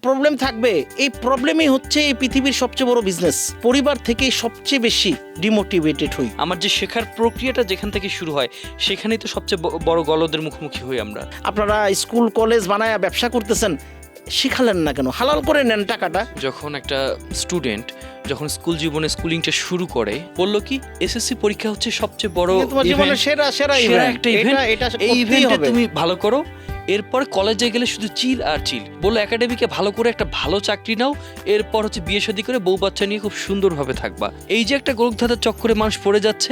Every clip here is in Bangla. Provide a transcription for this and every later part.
প্রবলেম থাকবে। এই প্রবলেমই হচ্ছে এই পৃথিবীর সবচেয়ে বড় বিজনেস। পরিবার থেকে সবচেয়ে বেশি ডিমোটিভেটেড হই। আমার যে শেখার প্রক্রিয়াটা যেখান থেকে শুরু হয় সেখানেই তো সবচেয়ে বড় গলদের মুখোমুখি হই আমরা। আপনারা স্কুল কলেজ বানায় ব্যবসা করতেছেন, শিখালেন না কেন? হালাল করে নেন টাকাটা। যখন একটা স্টুডেন্ট যখন স্কুল জীবনে স্কুলিংটা শুরু করে, বললো কি এসএসসি পরীক্ষা হচ্ছে সবচেয়ে বড় তোমার জীবনের সেরা সেরা একটা ইভেন্ট, এটা এই ইভেন্টে হবে। তুমি ভালো করো, এরপর কলেজে গেলে শুধু চিল আর চিল। বললো একাডেমিকে ভালো করে একটা ভালো চাকরি নাও, এরপর হচ্ছে বিয়ে শাদী করে বউ বাচ্চা নিয়ে খুব সুন্দরভাবে থাকবা। এই যে একটা গোলকধাঁধার চক্করে মানুষ পড়ে যাচ্ছে,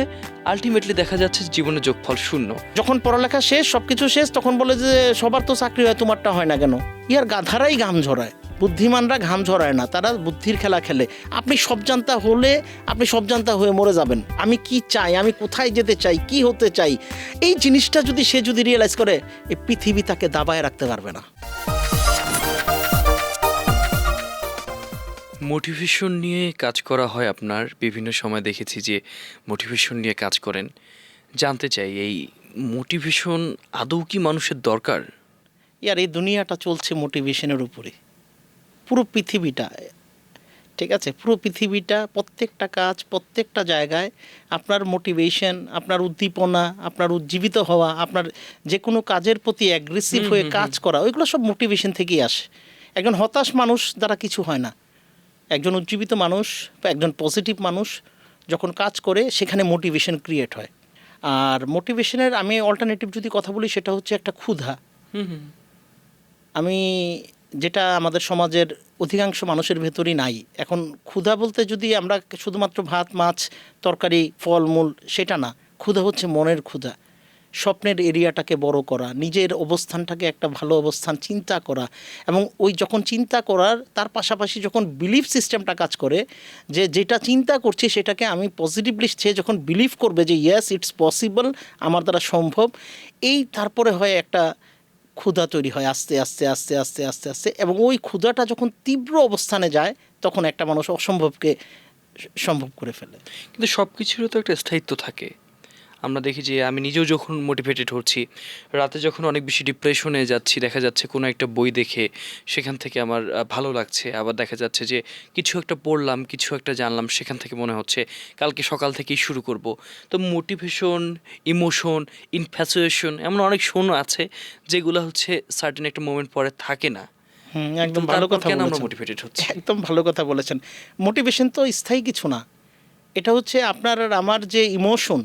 আলটিমেটলি দেখা যাচ্ছে জীবনের যোগফল শূন্য। যখন পড়ালেখা শেষ, সবকিছু শেষ, তখন বলে যে সবার তো চাকরি হয়, তোমারটা হয় না কেন? ইয়ার গাধারাই ঘাম ঝরায়, বুদ্ধিমানরা ঘাম ঝরায় না, তারা বুদ্ধির খেলা খেলে। আপনি সব জানতা হলে আপনি সব জানতা হয়ে মরে যাবেন। আমি কি চাই, আমি কোথায় যেতে চাই, কি হতে চাই, এই জিনিসটা যদি সে রিয়েলাইজ করে, এই পৃথিবী তাকে দাবায় রাখতে পারবে না। মোটিভেশন নিয়ে কাজ করা হয় আপনার, বিভিন্ন সময় দেখেছি যে মোটিভেশন নিয়ে কাজ করেন। জানতে চাই এই মোটিভেশন আদৌ কি মানুষের দরকার? ইয়ার এই দুনিয়াটা চলছে মোটিভেশনের উপরে, পুরো পৃথিবীটা, ঠিক আছে? পুরো পৃথিবীটা, প্রত্যেকটা কাজ, প্রত্যেকটা জায়গায় আপনার মোটিভেশন, আপনার উদ্দীপনা, আপনার উজ্জীবিত হওয়া, আপনার যে কোনো কাজের প্রতি অ্যাগ্রেসিভ হয়ে কাজ করা, ওইগুলো সব মোটিভেশন থেকেই আসে। একজন হতাশ মানুষ দ্বারা কিছু হয় না। একজন উজ্জীবিত মানুষ বা একজন পজিটিভ মানুষ যখন কাজ করে, সেখানে মোটিভেশন ক্রিয়েট হয়। আর মোটিভেশনের আমি অল্টারনেটিভ যদি কথা বলি, সেটা হচ্ছে একটা ক্ষুধা। আমি যেটা আমাদের সমাজের অধিকাংশ মানুষের ভেতরই নাই। এখন ক্ষুধা বলতে যদি আমরা শুধুমাত্র ভাত মাছ তরকারি ফলমূল, সেটা না। ক্ষুধা হচ্ছে মনের ক্ষুধা, স্বপ্নের এরিয়াটাকে বড় করা, নিজের অবস্থানটাকে একটা ভালো অবস্থান চিন্তা করা, এবং ওই যখন চিন্তা করার তার পাশাপাশি যখন বিলিফ সিস্টেমটা কাজ করে, যে যেটা চিন্তা করছি সেটাকে আমি পজিটিভলি, সে যখন বিলিভ করবে যে ইয়েস ইটস পসিবল, আমার দ্বারা সম্ভব, এই তারপরে হয় একটা ক্ষুধা তৈরি হয় আস্তে আস্তে আস্তে আস্তে আস্তে আস্তে। এবং ওই ক্ষুধাটা যখন তীব্র অবস্থানে যায়, তখন একটা মানুষ অসম্ভবকে সম্ভব করে ফেলে। কিন্তু সব কিছুরও তো একটা স্থায়িত্ব থাকে। আমরা দেখি যে আমি নিজেও যখন মোটিভেটেড হচ্ছি, রাতে যখন অনেক বেশি ডিপ্রেশনে যাচ্ছি, দেখা যাচ্ছে কোনো একটা বই দেখে সেখান থেকে আমার ভালো লাগছে, আবার দেখা যাচ্ছে যে কিছু একটা পড়লাম, কিছু একটা জানলাম, সেখান থেকে মনে হচ্ছে কালকে সকাল থেকেই শুরু করব। তো মোটিভেশন, ইমোশন, ইনফ্যাচুয়েশন, এমন অনেক শোন আছে যেগুলো হচ্ছে সার্টেন একটা মোমেন্ট পরে থাকে না। একদম ভালো কথা কেন আমরা বলেছেন, মোটিভেটেড হচ্ছি? একদম ভালো কথা বলেছেন। মোটিভেশন তো স্থায়ী কিছু না, এটা হচ্ছে আপনার আর আমার যে ইমোশন।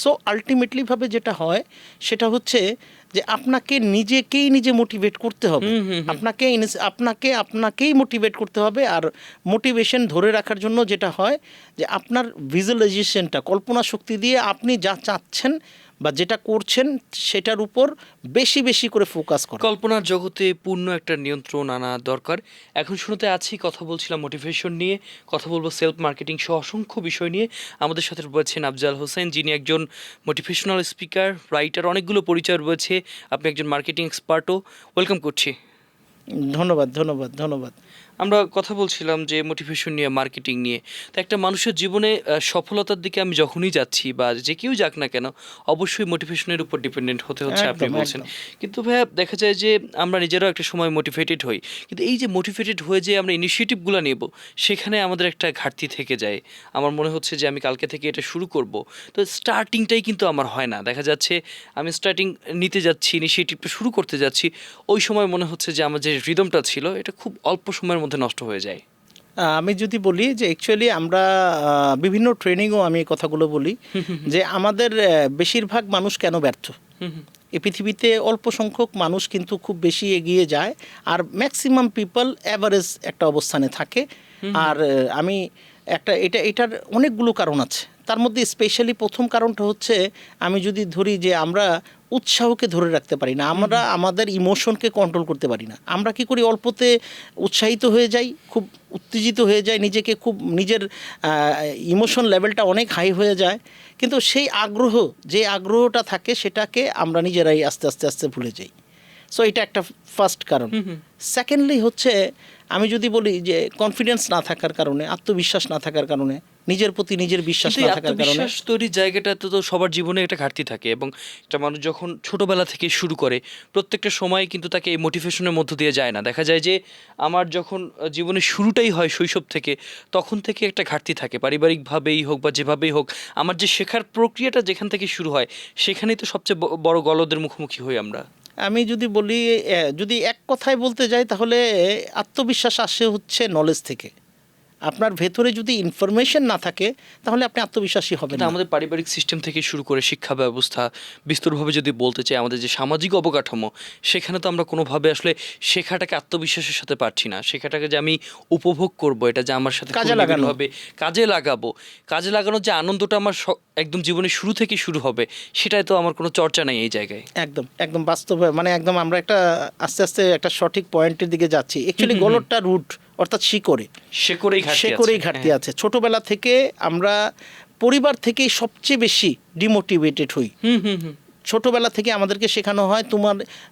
সো আলটিমেটলি ভাবে যেটা হয় সেটা হচ্ছে যে আপনাকে নিজে মোটিভেট করতে হবে, আপনাকেই মোটিভেট করতে হবে। আর মোটিভেশন ধরে রাখার জন্য যেটা হয় যে আপনার ভিজুয়ালাইজেশনটা, কল্পনা শক্তি দিয়ে আপনি যা চাচ্ছেন বা যেটা করছেন সেটার উপর বেশি বেশি করে ফোকাস করা। কল্পনার জগতে পূর্ণ একটা নিয়ন্ত্রণ আনা দরকার। এখন শুনতে আছি, কথা বলছিলাম মোটিভেশন নিয়ে, কথা বলবো সেলফ মার্কেটিং সহ অসংখ্য বিষয় নিয়ে। আমাদের সাথে রয়েছেন আফজাল হোসেন, যিনি একজন মোটিভেশনাল স্পিকার, রাইটার, অনেকগুলো পরিচয় রয়েছে। আপনি একজন মার্কেটিং এক্সপার্টও। ওয়েলকাম করছি। ধন্যবাদ ধন্যবাদ ধন্যবাদ। আমরা কথা বলছিলাম যে মোটিভেশন নিয়ে, মার্কেটিং নিয়ে। তো একটা মানুষের জীবনে সফলতার দিকে আমি যখনই যাচ্ছি, বা যে কেউ যাক না কেন, অবশ্যই মোটিভেশনের উপর ডিপেন্ডেন্ট হতে হচ্ছে, আপনি বলছেন। কিন্তু ভাইয়া দেখা যায় যে আমরা নিজেরাও একটা সময় মোটিভেটেড হই, কিন্তু এই যে মোটিভেটেড হয়ে যে আমরা ইনিশিয়েটিভগুলো নেব, সেখানে আমাদের একটা ঘাটতি থেকে যায়। আমার মনে হচ্ছে যে আমি কালকে থেকে এটা শুরু করব, তো স্টার্টিংটাই কিন্তু আমার হয় না। দেখা যাচ্ছে আমি স্টার্টিং নিতে যাচ্ছি, ইনিশিয়েটিভটা শুরু করতে যাচ্ছি, ওই সময় মনে হচ্ছে যে আমার যে রিদমটা ছিল, এটা খুব অল্প সময়ের মধ্যে নষ্ট হয়ে যায়। আমি যদি বলি যে অ্যাকচুয়ালি আমরা বিভিন্ন ট্রেনিংও আমি এই কথাগুলো বলি যে আমাদের বেশিরভাগ মানুষ কেন ব্যর্থ। এই পৃথিবীতে অল্প সংখ্যক মানুষ কিন্তু খুব বেশি এগিয়ে যায়, আর ম্যাক্সিমাম পিপল অ্যাভারেজ একটা অবস্থানে থাকে। আর আমি এটার অনেকগুলো কারণ আছে, তার মধ্যে স্পেশালি প্রথম কারণটা হচ্ছে, আমি যদি ধরি যে আমরা উৎসাহকে ধরে রাখতে পারি না, আমরা আমাদের ইমোশনকে কন্ট্রোল করতে পারি না। আমরা কি করি, অল্পতে উৎসাহিত হয়ে যাই, খুব উত্তেজিত হয়ে যায়, নিজেকে খুব, নিজের ইমোশন লেভেলটা অনেক হাই হয়ে যায়, কিন্তু সেই যে আগ্রহটা থাকে সেটাকে আমরা নিজেরাই আস্তে আস্তে আস্তে ভুলে যাই। সো এটা একটা ফার্স্ট কারণ। সেকেন্ডলি হচ্ছে, আমি যদি বলি যে কনফিডেন্স না থাকার কারণে, আত্মবিশ্বাস না থাকার কারণে, নিজের প্রতি নিজের বিশ্বাস কিন্তু না এই থাকার কারণে। আত্মবিশ্বাস তৈরির জায়গাটাতে তো সবার জীবনে একটা ঘাটতি থাকে, এবং একটা মানুষ যখন ছোটবেলা থেকে শুরু করে প্রত্যেকটা সময় কিন্তু তাকে এই মোটিভেশনের মধ্য দিয়ে যায় না। দেখা যায় যে আমার যখন জীবনের শুরুটাই হয় শৈশব থেকে, তখন থেকে একটা ঘাটতি থাকে, পারিবারিকভাবেই হোক বা যেভাবেই হোক। আমার যে শেখার প্রক্রিয়াটা যেখান থেকে শুরু হয়, সেখানেই তো সবচেয়ে বড় গলদের মুখোমুখি হই আমরা। আমি যদি বলি, যদি এক কথায় বলতে যাই, তাহলে আত্মবিশ্বাস আসে হচ্ছে নলেজ থেকে। আপনার ভেতরে যদি ইনফরমেশন না থাকে, তাহলে আপনি আত্মবিশ্বাসী হবেন কিন্তু না। আমাদের পারিবারিক সিস্টেম থেকে শুরু করে শিক্ষা ব্যবস্থা, বিস্তরভাবে যদি বলতে চাই আমাদের যে সামাজিক অবকাঠামো, সেখানে তো আমরা কোনোভাবে আসলে শেখাটাকে আত্মবিশ্বাসের সাথে পারছি না। শেখাটাকে যে আমি উপভোগ করব, এটা যে আমার সাথে কাজে লাগানো হবে, কাজে লাগাবো, কাজে লাগানোর যে আনন্দটা আমার একদম জীবনের শুরু থেকে শুরু হবে, সেটাই তো আমার কোনো চর্চা নেই এই জায়গায়। একদম একদম বাস্তবে, মানে একদম আমরা একটা আস্তে আস্তে একটা সঠিক পয়েন্টের দিকে যাচ্ছি। অ্যাকচুয়ালি গলদটা রুট, অর্থাৎ শেকড়েই ঘাটতি আছে। ছোটবেলা থেকে আমরা পরিবার থেকেই সবচেয়ে বেশি ডিমোটিভেটেড হই। ছোটবেলা থেকে আমাদেরকে শেখানো হয়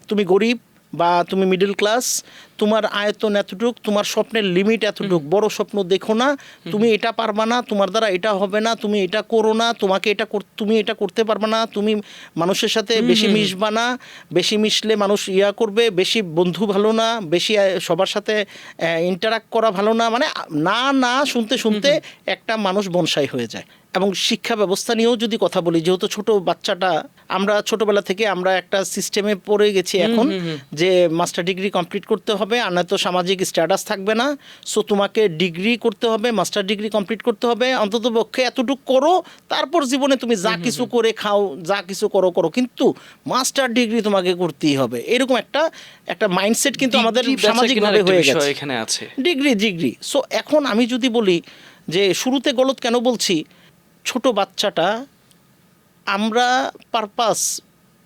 তুমি গরিব বা তুমি মিডল ক্লাস, তোমার আয়তন এতটুক, তোমার স্বপ্নের লিমিট এতটুক, বড় স্বপ্ন দেখো না, তুমি এটা পারবা না, তোমার দ্বারা এটা হবে না, তুমি এটা করো না, তুমি এটা করতে পারবা না, তুমি মানুষের সাথে বেশি মিশবা না, বেশি মিশলে মানুষ করবে, বেশি বন্ধু ভালো না, বেশি সবার সাথে ইন্টারাক্ট করা ভালো না, মানে না না শুনতে শুনতে একটা মানুষ বনসাই হয়ে যায়। এবং শিক্ষা ব্যবস্থা নিয়েও যদি কথা বলি, যেহেতু ছোট বাচ্চাটা, আমরা ছোটবেলা থেকে আমরা একটা সিস্টেমে পড়ে গেছি এখন, যে মাস্টার ডিগ্রি কমপ্লিট করতে হবে, আর নয়তো সামাজিক স্ট্যাটাস থাকবে না। সো তোমাকে ডিগ্রি করতে হবে, মাস্টার ডিগ্রি কমপ্লিট করতে হবে, অন্তত পক্ষে এতটুকু করো, তারপর জীবনে তুমি যা কিছু করে খাও, যা কিছু করো, কিন্তু মাস্টার ডিগ্রি তোমাকে করতেই হবে। এরকম একটা মাইন্ডসেট কিন্তু আমাদের সামাজিকভাবে হয়ে গেছে, এখানে আছে ডিগ্রি। সো এখন আমি যদি বলি যে শুরুতে গলত কেন বলছি, ছোট বাচ্চাটা, আমরা পারপাস,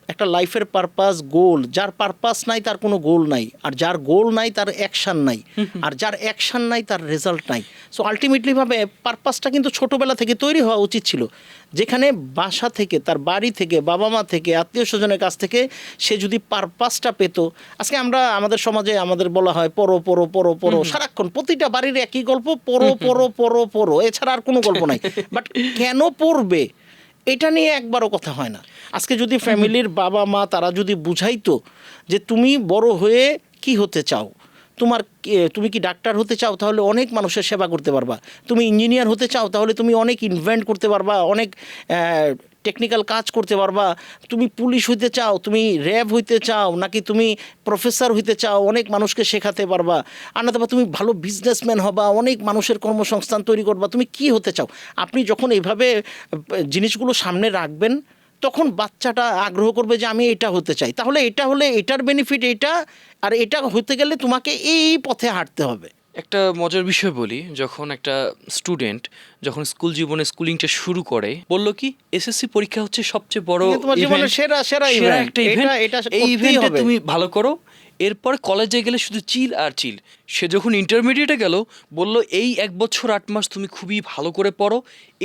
একটা লাইফের পারপাস, গোল, যার পারপাস নাই তার কোনো গোল নাই, আর যার গোল নাই তার অ্যাকশান নাই, আর যার অ্যাকশান নাই তার রেজাল্ট নাই। সো আলটিমেটলি ভাবে পারপাসটা কিন্তু ছোটোবেলা থেকে তৈরি হওয়া উচিত ছিল, যেখানে বাসা থেকে, তার বাড়ি থেকে, বাবা মা থেকে, আত্মীয় স্বজনের কাছ থেকে সে যদি পারপাসটা পেত। আজকে আমাদের সমাজে আমাদের বলা হয় পড়ো, সারাক্ষণ প্রতিটা বাড়ির একই গল্প, পড়ো, এছাড়া আর কোনো গল্প নাই। বাট কেন পড়বে এটা নিয়ে একবারও কথা হয় না। আজকে যদি ফ্যামিলির বাবা মা তারা যদি বুঝাইতো যে তুমি বড় হয়ে কি হতে চাও, তুমি কি ডাক্তার হতে চাও, তাহলে অনেক মানুষের সেবা করতে পারবা। তুমি ইঞ্জিনিয়ার হতে চাও, তাহলে তুমি অনেক ইনভেন্ট করতে পারবা, অনেক টেকনিক্যাল কাজ করতে পারবা। তুমি পুলিশ হইতে চাও, তুমি র্যাব হইতে চাও, নাকি তুমি প্রফেসর হইতে চাও, অনেক মানুষকে শেখাতে পারবা। আর না তুমি ভালো বিজনেসম্যান হবা, অনেক মানুষের কর্মসংস্থান তৈরি করবা। তুমি কি হতে চাও, আপনি যখন এইভাবে জিনিসগুলো সামনে রাখবেন, তখন বাচ্চাটা আগ্রহ করবে যে আমি এটা হতে চাই, তাহলে এটা হলে এটার বেনিফিট এটা, আর এটা হতে গেলে তোমাকে এই পথে হাঁটতে হবে। একটা মজার বিষয় বলি, যখন একটা স্টুডেন্ট যখন স্কুল জীবনে স্কুলিংটা শুরু করে, বললো কি এসএসসি পরীক্ষা হচ্ছে সবচেয়ে বড় তোমার জীবনের সেরা একটা ইভেন্ট, এই ইভেন্টে তুমি ভালো করো, এরপর কলেজে গেলে শুধু চিল আর চিল। সে যখন ইন্টারমিডিয়েটে গেল, বলল এই 1 বছর 8 মাস তুমি খুবই ভালো করে পড়ো,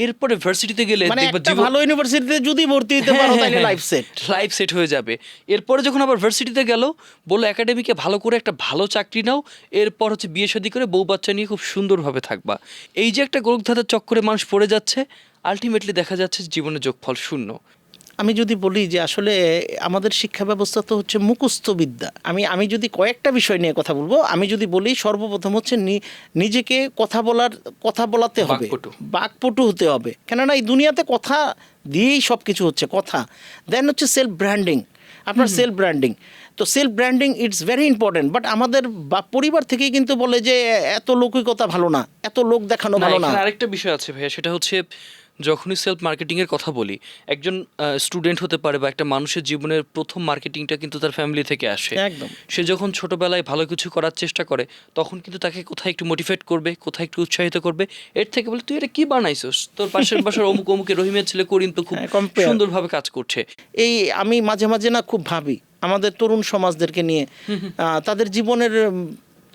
এরপরে ভার্সিটিতে গেলে ভালো ইউনিভার্সিটিতে যদি ভর্তি হতে পারো তাহলে লাইফ সেট হয়ে যাবে। এরপরে যখন আবার ভার্সিটিতে গেল, বললো একাডেমিকে ভালো করে একটা ভালো চাকরি নাও, এরপর হচ্ছে বিয়ে শাদী করে বউ বাচ্চা নিয়ে খুব সুন্দরভাবে থাকবা। এই যে একটা গোলকধাঁধার চক্করে মানুষ পড়ে যাচ্ছে, আলটিমেটলি দেখা যাচ্ছে জীবনের যোগফল শূন্য। আমি যদি বলি যে আসলে আমাদের শিক্ষা ব্যবস্থা তো হচ্ছে মুখস্থ বিদ্যা। আমি যদি কয়েকটা বিষয় নিয়ে কথা বলবো, আমি যদি বলি সর্বপ্রথম হচ্ছে নিজেকে কথা বলাতে হবে, বাকপটু হতে হবে। কেননা এই দুনিয়াতে কথা দিয়েই সব কিছু হচ্ছে, কথা। দেন হচ্ছে সেলফ ব্র্যান্ডিং, আপনার সেলফ ব্র্যান্ডিং। তো self branding it's very important. But আমাদের পরিবার থেকেই কিন্তু বলে যে এত লৌকিকতা ভালো না, এত লোক দেখানো ভালো না। আরেকটা বিষয় আছে ভাইয়া, সেটা হচ্ছে যখনই সেলফ মার্কেটিংয়ের কথা বলি, একজন স্টুডেন্ট হতে পারে বা একটা মানুষের জীবনের প্রথম মার্কেটিংটা কিন্তু তার ফ্যামিলি থেকে আসে। একদম। সে যখন ছোটোবেলায় ভালো কিছু করার চেষ্টা করে, তখন কিন্তু তাকে কোথায় একটু মোটিভেট করবে, কোথায় একটু উৎসাহিত করবে, এর থেকে বলে তুই এটা কী বানাইছস, তোর পাশের বাসার অমুকের রহিমের ছেলে করিম তো খুব সুন্দরভাবে কাজ করছে। আমি মাঝে মাঝে না খুব ভাবি আমাদের তরুণ সমাজদেরকে নিয়ে, তাদের জীবনের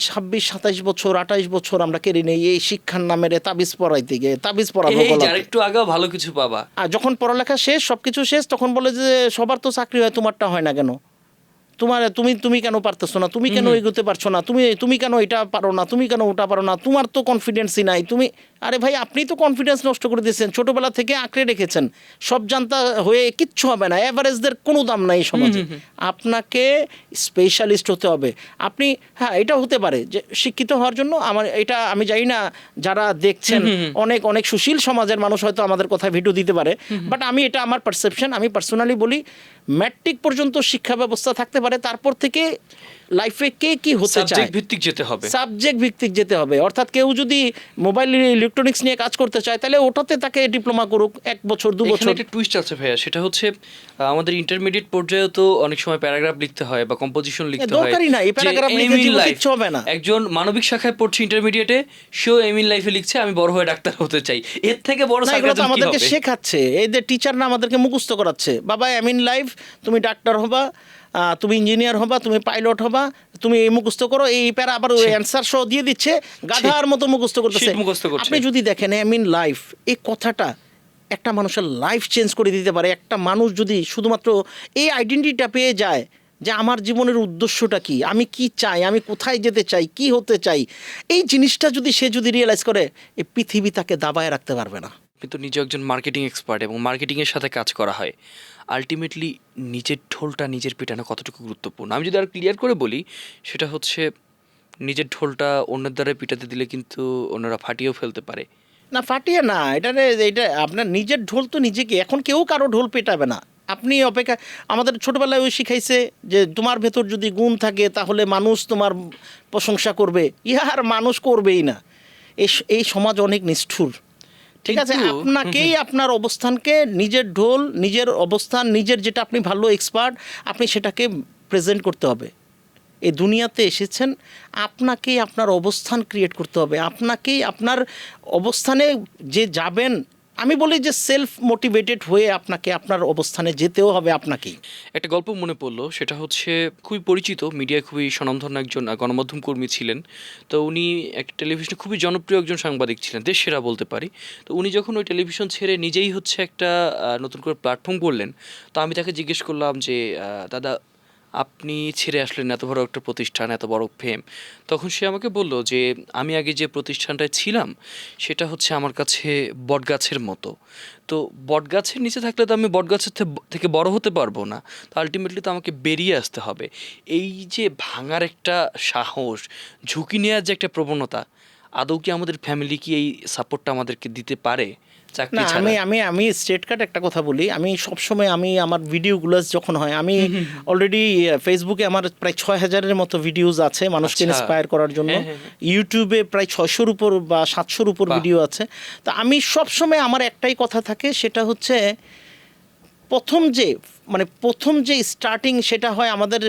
26-27 বছর 28 বছর আমরা কেড়ে নেই এই শিক্ষার নামের তাবিজ পড়াইতে গিয়ে, তাবিজ পড়াবো একটু আগেও ভালো কিছু পাবা, আর যখন পড়ালেখা শেষ, সবকিছু শেষ, তখন বলে যে সবার তো চাকরি হয়, তোমারটা হয় না কেন? তুমি তুমি কেন পারতেছো না, তুমি কেন এগোতে পারছো না, তুমি কেন এটা পারো না, তুমি কেন ওটা পারো না, তোমার তো কনফিডেন্সই নাই, তুমি আরে ভাই আপনি তো কনফিডেন্স নষ্ট করে দিয়েছেন, ছোটবেলা থেকে আঁকড়ে রেখেছেন, সব জানতা হয়ে কিচ্ছু হবে না, এভারেজদের কোনো দাম নাই এই সমাজে। আপনাকে স্পেশালিস্ট হতে হবে। আপনি হ্যাঁ এটা হতে পারে যে শিক্ষিত হওয়ার জন্য আমার এটা আমি জানি না যারা দেখছেন অনেক অনেক সুশীল সমাজের মানুষ হয়তো আমাদের কথায় ভিডিও দিতে পারে, বাট আমি এটা আমার পারসেপশন, আমি পার্সোনালি বলি ম্যাট্রিক পর্যন্ত শিক্ষা ব্যবস্থা থাকতে পারে, তারপর থেকে লাইফে কে কি হতে চায় সাবজেক্ট ভিত্তিক যেতে হবে, সাবজেক্ট ভিত্তিক যেতে হবে। অর্থাৎ কেউ যদি মোবাইল ইলেকট্রনিক্স নিয়ে কাজ করতে চায় তাহলে ওটাতে তাকে ডিপ্লোমা করুক 1 বছর 2 বছর। এখানে একটা টুইস্ট আছে ভাইয়া, সেটা হচ্ছে আমাদের ইন্টারমিডিয়েট পর্যায়ে তো অনেক সময় প্যারাগ্রাফ লিখতে হয় বা কম্পোজিশন লিখতে হয়, দরকারই না এই প্যারাগ্রাফ লিখে জীবনে কিচ্ছু হবে না। একজন মানবিক শাখায় পড়ছে ইন্টারমিডিয়েটে, সেও এম ইন লাইফে লিখছে আমি বড় হয়ে ডাক্তার হতে চাই, এর থেকে বড় সার্কাজম কি হবে? আমাদেরকে শেখাচ্ছে এই যে টিচার না আমাদেরকে মুখস্থ করাচ্ছে, বাবা এম ইন লাইফ তুমি ডাক্তার হবা, তুমি ইঞ্জিনিয়ার হবা, তুমি পাইলট হবা, তুমি এই মুখস্থ করো, এই প্যারা আবার ওই অ্যান্সার সহ দিয়ে দিচ্ছে, গাধার মতো মুখস্থ করতেছে। আপনি যদি দেখেন এম ইন লাইফ এই কথাটা একটা মানুষের লাইফ চেঞ্জ করে দিতে পারে। একটা মানুষ যদি শুধুমাত্র এই আইডেন্টিটিটা পেয়ে যায় যে আমার জীবনের উদ্দেশ্যটা কি, আমি কি চাই, আমি কোথায় যেতে চাই, কি হতে চাই, এই জিনিসটা যদি সে যদি রিয়েলাইজ করে, এই পৃথিবী তাকে দাবায় রাখতে পারবে না। কিন্তু নিজে একজন মার্কেটিং এক্সপার্ট এবং মার্কেটিংয়ের সাথে কাজ করা হয়, আলটিমেটলি নিজের ঢোলটা নিজের পিটানো কতটুকু গুরুত্বপূর্ণ আমি যদি আর ক্লিয়ার করে বলি, সেটা হচ্ছে নিজের ঢোলটা অন্যের দ্বারা পিটাতে দিলে কিন্তু অন্যরা ফাটিয়েও ফেলতে পারে। না ফাটিয়ে না, এটা আপনার নিজের ঢোল তো নিজেকে, এখন কেউ কারো ঢোল পেটাবে না। আপনি অপেক্ষা, আমাদের ছোটবেলায় ওই শিখাইছে যে তোমার ভেতর যদি গুণ থাকে তাহলে মানুষ তোমার প্রশংসা করবে, ইহার মানুষ করবেই না। এই সমাজ অনেক নিষ্ঠুর, ঠিক আছে? আপনাকেই আপনার অবস্থানকে, নিজের ঢোল, নিজের অবস্থান, নিজের যেটা আপনি ভালো এক্সপার্ট, আপনি সেটাকে প্রেজেন্ট করতে হবে। এই দুনিয়াতে এসেছেন, আপনাকেই আপনার অবস্থান ক্রিয়েট করতে হবে, আপনাকেই আপনার অবস্থানে যে যাবেন, আমি বলি যে সেলফ মোটিভেটেড হয়ে আপনাকে আপনার অবস্থানে যেতেও হবে আপনাকেই। একটা গল্প মনে পড়লো, সেটা হচ্ছে খুবই পরিচিত, মিডিয়ায় খুবই স্বনামধন্য একজন গণমাধ্যম কর্মী ছিলেন। তো উনি একটা টেলিভিশনে খুবই জনপ্রিয় একজন সাংবাদিক ছিলেন, দেশ সেরা বলতে পারি। তো উনি যখন ওই টেলিভিশন ছেড়ে নিজেই হচ্ছে একটা নতুন করে প্ল্যাটফর্ম করলেন, তো আমি তাকে জিজ্ঞেস করলাম যে দাদা আপনি ছেড়ে আসলেন এত বড় একটা প্রতিষ্ঠান, এত বড় ফেম, তখন সে আমাকে বলল যে আমি আগে যে প্রতিষ্ঠানটায় ছিলাম সেটা হচ্ছে আমার কাছে বটগাছের মতো। তো বটগাছের নিচে থাকলে তো আমি বটগাছের থেকে বড় হতে পারবো না, তো আলটিমেটলি তো আমাকে বেরিয়ে আসতে হবে। এই যে ভাঙার একটা সাহস, ঝুঁকি নেওয়ার যে একটা প্রবণতা, আদৌ কি আমাদের ফ্যামিলি কি এই সাপোর্টটা আমাদেরকে দিতে পারে? না, আমি স্ট্রেট কাট একটা কথা বলি, আমি সবসময় আমি আমার ভিডিওগুলো যখন হয়, আমি অলরেডি ফেসবুকে আমার প্রায় 6000-এর মতো ভিডিওস আছে মানুষকে ইন্সপায়ার করার জন্য, ইউটিউবে প্রায় 600-র উপর বা 700-র উপর ভিডিও আছে। তো আমি সবসময় আমার একটাই কথা থাকে, সেটা হচ্ছে প্রথম যে স্টার্টিং সেটা হয় আমাদের,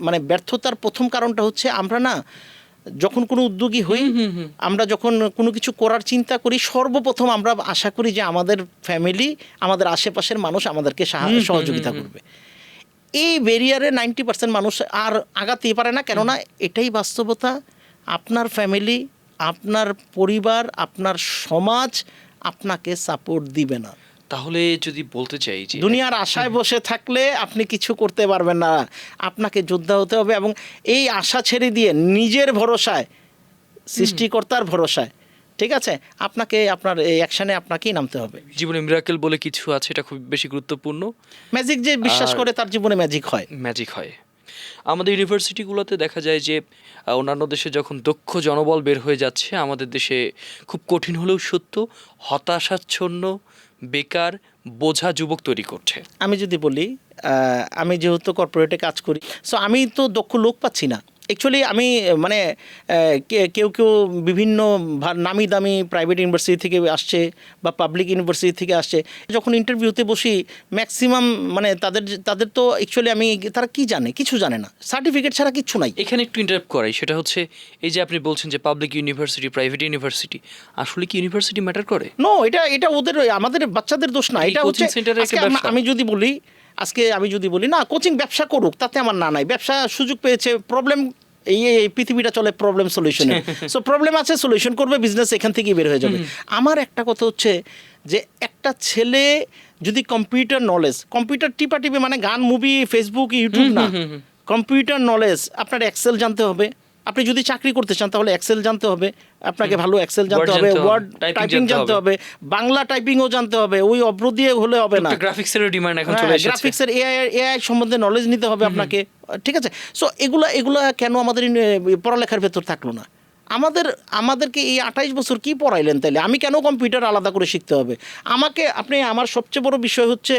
মানে ব্যর্থতার প্রথম কারণটা হচ্ছে আমরা না যখন কোনো উদ্যোগী হই, আমরা যখন কোনো কিছু করার চিন্তা করি, সর্বপ্রথম আমরা আশা করি যে আমাদের ফ্যামিলি, আমাদের আশেপাশের মানুষ আমাদেরকে সহযোগিতা করবে। এই ব্যারিয়ারে 90% মানুষ আর আগাতেই পারে না, কেননা এটাই বাস্তবতা। আপনার ফ্যামিলি, আপনার পরিবার, আপনার সমাজ আপনাকে সাপোর্ট দিবে না। তাহলে যদি বলতে চাই যে দুনিয়ার আশায় বসে থাকলে আপনি কিছু করতে পারবেন না, আপনাকে যোদ্ধা হতে হবে এবং এই আশা ছেড়ে দিয়ে নিজের ভরসায়, সৃষ্টিকর্তার ভরসায়, ঠিক আছে, আপনাকে আপনার এই অ্যাকশনে আপনাকেই নামতে হবে। জীবনে মিরাকেল বলে কিছু আছে, এটা খুব বেশি গুরুত্বপূর্ণ। ম্যাজিক যে বিশ্বাস করে তার জীবনে ম্যাজিক হয়। আমাদের ইউনিভার্সিটিগুলোতে দেখা যায় যে অন্যান্য দেশে যখন দক্ষ জনবল বের হয়ে যাচ্ছে, আমাদের দেশে খুব কঠিন হলেও সত্য হতাশাচ্ছন্ন, বেকার, বোঝা যুবক তৈরি করছে। আমি যদি বলি, আমি যেহেতু কর্পোরেটে কাজ করি, সো আমি তো দক্ষ লোক পাচ্ছি না। অ্যাকচুয়ালি আমি মানে কেউ বিভিন্ন নামি দামি প্রাইভেট ইউনিভার্সিটি থেকে আসছে বা পাবলিক ইউনিভার্সিটি থেকে আসছে, যখন ইন্টারভিউতে বসি ম্যাক্সিমাম মানে তাদের তো অ্যাকচুয়ালি তারা কি জানে, কিছু জানে না, সার্টিফিকেট ছাড়া কিচ্ছু নাই। এখানে একটু ইন্টারাপ্ট করাই, সেটা হচ্ছে এই যে আপনি বলছেন যে পাবলিক ইউনিভার্সিটি, প্রাইভেট ইউনিভার্সিটি, আসলে কি ইউনিভার্সিটি ম্যাটার করে? নো, এটা ওদের, আমাদের বাচ্চাদের দোষ না। এটা হচ্ছে আমি যদি বলি না কোচিং ব্যবসা করুক, তাতে আমার নাই, ব্যবসা সুযোগ পেয়েছে, প্রবলেম এই পৃথিবীটা চলে প্রবলেম সলিউশনে, সো প্রবলেম আছে, সলিউশন করবে, বিজনেস এখান থেকেই বের হয়ে যাবে। আমার একটা কথা হচ্ছে যে একটা ছেলে যদি কম্পিউটার টিপাটিপি, মানে গান, মুভি, ফেসবুক, ইউটিউব না, কম্পিউটার নলেজ, আপনার এক্সেল জানতে হবে। আপনি যদি চাকরি করতে চান তাহলে এক্সেল জানতে হবে, আপনাকে ভালো এক্সেল জানতে হবে, ওয়ার্ড টাইপিং জানতে হবে, বাংলা টাইপিংও জানতে হবে, ওই অভ্র দিয়ে হলে হবে না। গ্রাফিক্সের ডিমান্ড এখন চলে এসেছে, গ্রাফিক্সের এআই সম্বন্ধে নলেজ নিতে হবে আপনাকে, ঠিক আছে? সো এগুলা কেন আমাদের পড়ালেখার ভেতর থাকলো না? আমাদেরকে এই 28 বছর কি পড়াইলেন তাইলে? আমি কেন কম্পিউটার আলাদা করে শিখতে হবে আমাকে? আমার সবচেয়ে বড় বিষয় হচ্ছে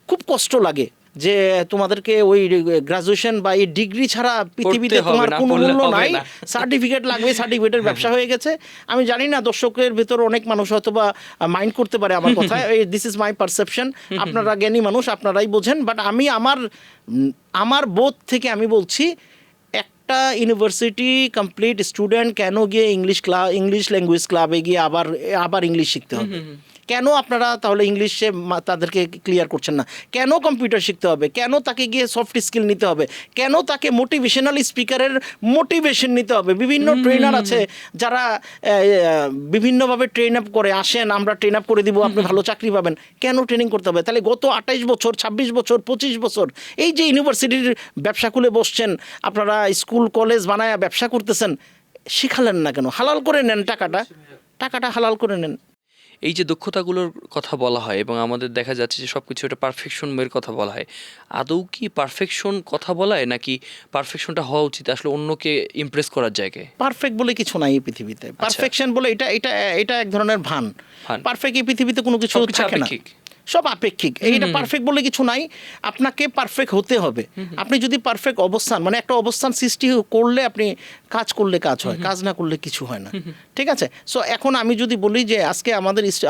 খুব কষ্ট লাগে যে তোমাদেরকে ওই গ্রাজুয়েশন বা এই ডিগ্রি ছাড়া পৃথিবীতে তোমার কোনো মূল্য নাই, সার্টিফিকেট লাগবে, সার্টিফিকেটের ব্যবসা হয়ে গেছে। আমি জানি না দর্শকের ভেতর অনেক মানুষ হয়তো বা মাইন্ড করতে পারে আমার কথা, দিস ইজ মাই পারসেপশন, আপনারা জ্ঞানী মানুষ, আপনারাই বোঝেন। বাট আমি আমার বোধ থেকে আমি বলছি, একটা ইউনিভার্সিটি কমপ্লিট স্টুডেন্ট কেন গিয়ে ইংলিশ ল্যাঙ্গুয়েজ ক্লাবে গিয়ে আবার ইংলিশ শিখতে হবে? কেন আপনারা তাহলে ইংলিশে তাদেরকে ক্লিয়ার করছেন না? কেন কম্পিউটার শিখতে হবে? কেন তাকে গিয়ে সফট স্কিল নিতে হবে? কেন তাকে মোটিভেশনাল স্পিকারের মোটিভেশন নিতে হবে? বিভিন্ন ট্রেনার আছে যারা বিভিন্নভাবে ট্রেন আপ করে, আসেন আমরা ট্রেন আপ করে দিব, আপনি ভালো চাকরি পাবেন। কেন ট্রেনিং করতে হবে? তাহলে গত 28 বছর, 26 বছর, 25 বছর এই যে ইউনিভার্সিটির ব্যবসা খুলে বসছেন, আপনারা স্কুল কলেজ বানায়া ব্যবসা করতেছেন, শিখালেন না কেন? হালাল করে নেন টাকাটা হালাল করে নেন। এই যে দক্ষতাগুলোর কথা বলা হয় এবং আমাদের দেখা যাচ্ছে যে সব কিছু একটা পারফেকশন এর কথা বলা হয়, আদৌ কি পারফেকশন কথা বলায়, নাকি পারফেকশনটা হওয়া উচিত আসলে অন্যকে ইমপ্রেস করার জায়গায়? পারফেক্ট বলে কিছু নাই এই পৃথিবীতে। পারফেকশন বলে এটা এক ধরনের ভান। পারফেক্ট এই পৃথিবীতে কোনো কিছু থাকে না, সব আপেক্ষিক। এইটা পারফেক্ট বলে কিছু নাই, আপনাকে পারফেক্ট হতে হবে। আপনি যদি পারফেক্ট অবস্থান, মানে একটা অবস্থান সৃষ্টি করলে, আপনি কাজ করলে কাজ হয়, কাজ না করলে কিছু হয় না, ঠিক আছে? সো এখন আমি যদি বলি যে আজকে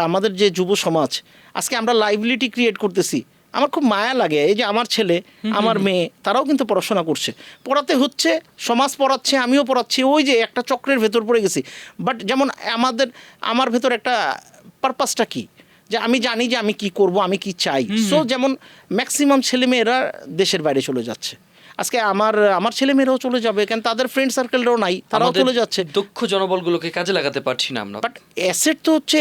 আমাদের যে যুব সমাজ, আজকে আমরা লাইবিলিটি ক্রিয়েট করতেছি, আমার খুব মায়া লাগে। এই যে আমার ছেলে, আমার মেয়ে, তারাও কিন্তু পড়াশোনা করছে, পড়াতে হচ্ছে, সমাজ পড়াচ্ছে, আমিও পড়াচ্ছি, ওই যে একটা চক্রের ভেতর পড়ে গেছি। বাট যেমন আমার ভেতর একটা পারপাসটা কি, যে আমি জানি যে আমি কি করব, আমি কি চাই। সো যেমন ম্যাক্সিমাম ছেলেমেয়েরা দেশের বাইরে চলে যাচ্ছে, আজকে আমার ছেলেমেয়েরাও চলে যাবে, কেন তাদের ফ্রেন্ড সার্কেলরাও নাই, তারাও চলে যাচ্ছে। দক্ষ জনবলগুলোকে কাজে লাগাতে পারছি না আমরা। বাট অ্যাসেট তো হচ্ছে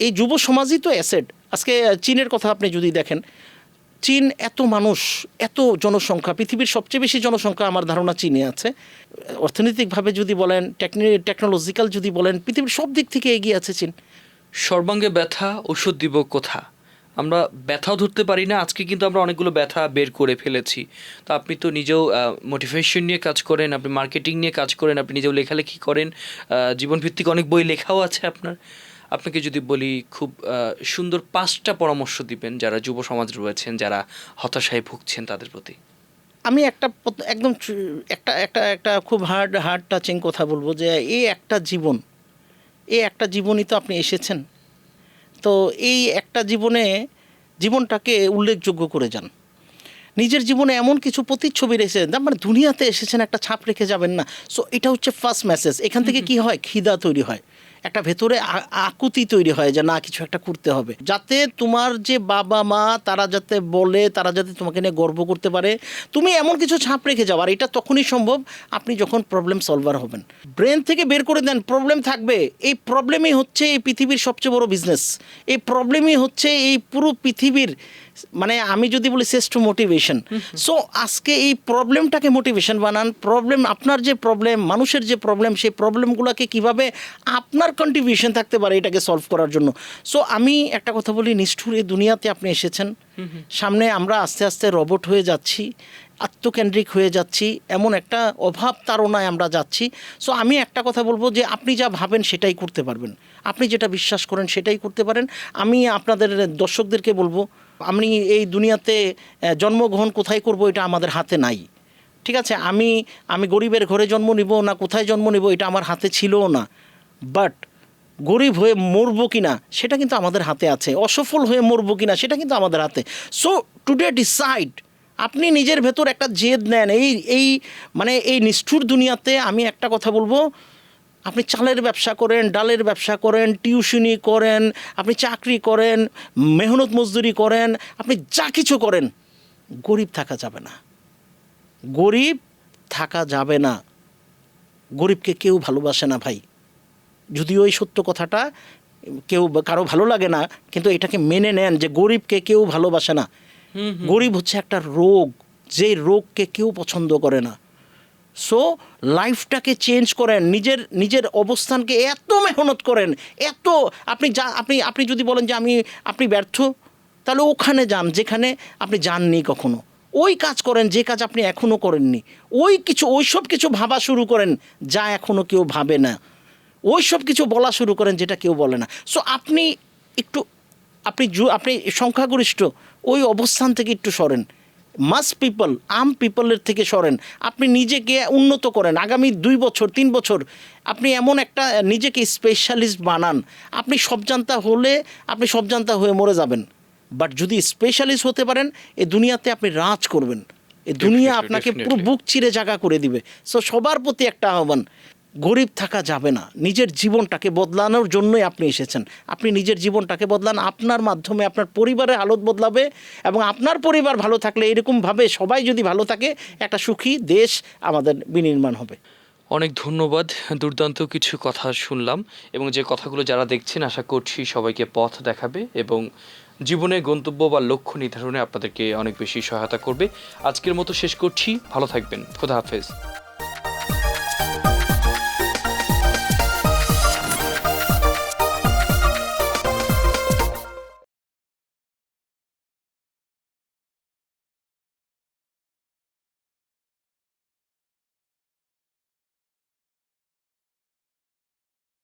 এই যুব সমাজই তো অ্যাসেট। আজকে চীনের কথা আপনি যদি দেখেন, চীন এত মানুষ, এত জনসংখ্যা, পৃথিবীর সবচেয়ে বেশি জনসংখ্যা আমার ধারণা চীনে আছে। অর্থনৈতিকভাবে যদি বলেন, টেকনোলজিক্যাল যদি বলেন, পৃথিবীর সব দিক থেকে এগিয়ে আছে চীন। সর্বাঙ্গে ব্যথা, ওষুধ দিব কোথা? আমরা ব্যথাও ধরতে পারি না। আজকে কিন্তু আমরা অনেকগুলো ব্যথা বের করে ফেলেছি। তো আপনি তো নিজেও মোটিভেশন নিয়ে কাজ করেন, আপনি মার্কেটিং নিয়ে কাজ করেন, আপনি নিজেও লেখালেখি করেন, জীবনভিত্তিক অনেক বই লেখাও আছে আপনার। আপনাকে যদি বলি খুব সুন্দর 5টা পরামর্শ দিবেন যারা যুব সমাজ রয়েছেন, যারা হতাশায় ভুগছেন, তাদের প্রতি। আমি একদম একটা খুব হার্ড টাচিং কথা বলবো, যে এই একটা জীবনই তো আপনি এসেছেন, তো এই একটা জীবনটাকে উল্লেখযোগ্য করে যান। নিজের জীবনে এমন কিছু প্রতিচ্ছবি রেখেছেন, মানে দুনিয়াতে এসেছেন, একটা ছাপ রেখে যাবেন না। সো এটা হচ্ছে ফার্স্ট মেসেজ। এখান থেকে কি হয়, খিদা তৈরি হয়, একটা ভেতরে আকুতি তৈরি হয় যে না, কিছু একটা করতে হবে, যাতে তোমার যে বাবা মা তারা যাতে বলে, তারা যাতে তোমাকে নিয়ে গর্ব করতে পারে, তুমি এমন কিছু ছাপ রেখে যাও। আর এটা তখনই সম্ভব আপনি যখন প্রবলেম সলভার হবেন। ব্রেন থেকে বের করে দেন, প্রবলেম থাকবে। এই প্রবলেমই হচ্ছে এই পৃথিবীর সবচেয়ে বড় বিজনেস। এই প্রবলেমই হচ্ছে এই পুরো পৃথিবীর, মানে আমি যদি বলি শ্রেষ্ঠ মোটিভেশন। সো আজকে এই প্রবলেমটাকে মোটিভেশন বানান। আপনার যে প্রবলেম, মানুষের যে প্রবলেম, সেই প্রবলেমগুলোকে কিভাবে আপনার কন্ট্রিবিউশন থাকতে পারে এটাকে সলভ করার জন্য। সো আমি একটা কথা বলি, নিষ্ঠুর এই দুনিয়াতে আপনি এসেছেন, সামনে আমরা আস্তে আস্তে রোবট হয়ে যাচ্ছি, আত্মকেন্দ্রিক হয়ে যাচ্ছি, এমন একটা অভাব তাড়নায় আমরা যাচ্ছি। সো আমি একটা কথা বলবো যে আপনি যা ভাবেন সেটাই করতে পারবেন, আপনি যেটা বিশ্বাস করেন সেটাই করতে পারেন। আমি আপনাদের দর্শকদেরকে বলবো, আমি এই দুনিয়াতে জন্মগ্রহণ কোথায় করব এটা আমাদের হাতে নাই, ঠিক আছে? আমি গরিবের ঘরে জন্ম নিব না কোথায় জন্ম নিব এটা আমার হাতে ছিলও না। বাট গরিব হয়ে মরবো কিনা সেটা কিন্তু আমাদের হাতে আছে, অসফল হয়ে মরবো কিনা সেটা কিন্তু আমাদের হাতে। সো টুডে ডিসাইড, আপনি নিজের ভেতর একটা জেদ নেন। এই নিষ্ঠুর দুনিয়াতে আমি একটা কথা বলবো, আপনি চালের ব্যবসা করেন, ডালের ব্যবসা করেন, টিউশনি করেন, আপনি চাকরি করেন, মেহনত মজদুরি করেন, আপনি যা কিছু করেন, গরিব থাকা যাবে না, গরিব থাকা যাবে না। গরিবকে কেউ ভালোবাসে না ভাই, যদিও এই সত্য কথাটা কারো ভালো লাগে না, কিন্তু এটাকে মেনে নেন যে গরিবকে কেউ ভালোবাসে না। গরিব হচ্ছে একটা রোগ, যে রোগকে কেউ পছন্দ করে না। সো লাইফটাকে চেঞ্জ করেন, নিজের অবস্থানকে এত মেহনত করেন, এত আপনি যদি বলেন যে আপনি ব্যর্থ, তাহলে ওখানে যান যেখানে আপনি যাননি কখনো, ওই কাজ করেন যে কাজ আপনি এখনও করেননি, ওই সব কিছু ভাবা শুরু করেন যা এখনও কেউ ভাবে না, ওই সব কিছু বলা শুরু করেন যেটা কেউ বলে না। সো আপনি সংখ্যাগরিষ্ঠ ওই অবস্থান থেকে একটু সরেন, মাস পিপল পিপলের থেকে সরেন, আপনি নিজেকে উন্নত করেন। আগামী 2 বছর 3 বছর আপনি এমন একটা নিজেকে স্পেশালিস্ট বানান। আপনি সবজান্তা হয়ে মরে যাবেন, বাট যদি স্পেশালিস্ট হতে পারেন এই দুনিয়াতে আপনি রাজ করবেন, এই দুনিয়া আপনাকে পুরো বুক চিরে জায়গা করে দিবে। সো সবার প্রতি একটা আহ্বান, গরিব থাকা যাবে না। নিজের জীবনটাকে বদলানোর জন্যই আপনি এসেছেন, আপনি নিজের জীবনটাকে বদলান, আপনার মাধ্যমে আপনার পরিবারের হালত বদলাবে, এবং আপনার পরিবার ভালো থাকলে, এরকমভাবে সবাই যদি ভালো থাকে, একটা সুখী দেশ আমাদের বিনির্মাণ হবে। অনেক ধন্যবাদ, দুর্দান্ত কিছু কথা শুনলাম, এবং যে কথাগুলো যারা দেখছেন আশা করছি সবাইকে পথ দেখাবে এবং জীবনে গন্তব্য বা লক্ষ্য নির্ধারণে আপনাদেরকে অনেক বেশি সহায়তা করবে। আজকের মতো শেষ করছি, ভালো থাকবেন, খোদা হাফেজ।